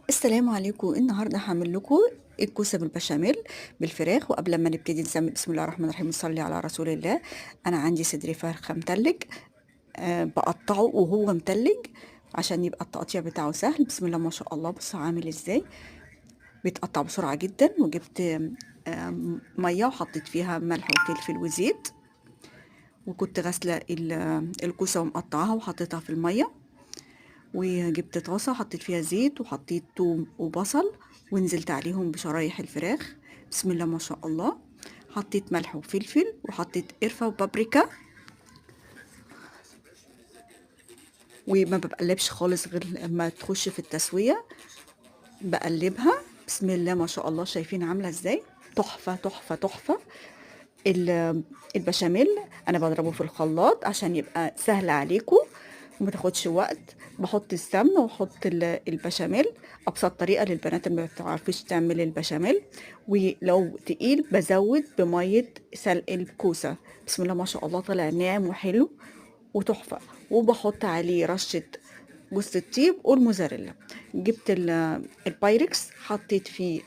السلام عليكم. النهارده هاعمل لكم الكوسة بالبشاميل بالفراخ. وقبل ما نبتدي نسمي بسم الله الرحمن الرحيم نصلي على رسول الله. انا عندي صدر فرخة متلج، بقطعه وهو متلج عشان يبقى التقطيع بتاعه سهل. بسم الله ما شاء الله، بصوا عامل ازاي بيتقطع بسرعة جدا. وجبت مية وحطيت فيها ملح وفلفل وزيت، وكنت غاسلة الكوسة ومقطعاها وحطيتها في المية. وجبت طاسة حطيت فيها زيت وحطيت توم وبصل ونزلت عليهم بشرايح الفراخ. بسم الله ما شاء الله. حطيت ملح وفلفل وحطيت قرفة وبابريكا، وما بقلبش خالص غير لما تخش في التسوية بقلبها. بسم الله ما شاء الله، شايفين عاملة ازاي؟ تحفة تحفة تحفة. البشاميل انا بضربه في الخلاط عشان يبقى سهل عليكم وما تاخدش وقت. بحط السمنه واحط البشاميل، ابسط طريقه للبنات اللي ما بتعرفش تعمل البشاميل. ولو تقيل بزود بميه سلق الكوسه. بسم الله ما شاء الله، طلع ناعم وحلو وتحفه. وبحط عليه رشه جوز الطيب والموزاريلا. جبت البايركس حطيت فيه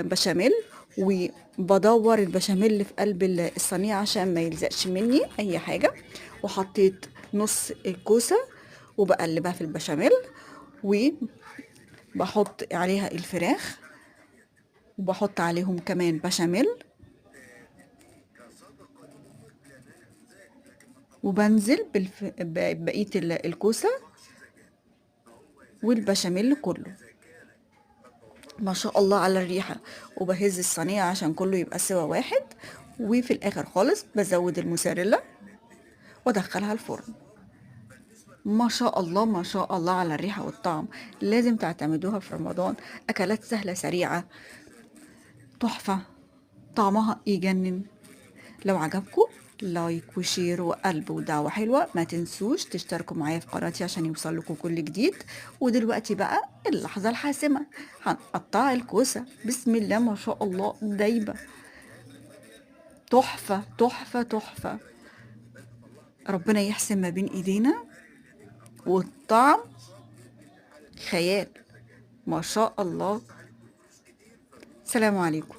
بشاميل، وبدور البشاميل في قلب الصينية عشان ما يلزقش مني اي حاجة. وحطيت نص الكوسة وبقلبها في البشاميل، وبحط عليها الفراخ وبحط عليهم كمان بشاميل، وبنزل بقية الكوسة والبشاميل كله. ما شاء الله على الريحة. وبهز الصينية عشان كله يبقى سوا واحد. وفي الاخر خالص بزود الموزاريلا وادخلها الفرن. ما شاء الله ما شاء الله على الريحة والطعم. لازم تعتمدوها في رمضان. أكلات سهلة سريعة تحفة، طعمها يجنن. لو عجبكم لايك وشير وقلب ودعوة حلوة. ما تنسوش تشتركوا معايا في قناتي عشان يوصل لكم كل جديد. ودلوقتي بقى اللحظة الحاسمة، هنقطع الكوسة. بسم الله ما شاء الله، دايبة تحفة تحفة تحفة. ربنا يحسن ما بين ايدينا، والطعم خيال. ما شاء الله. سلام عليكم.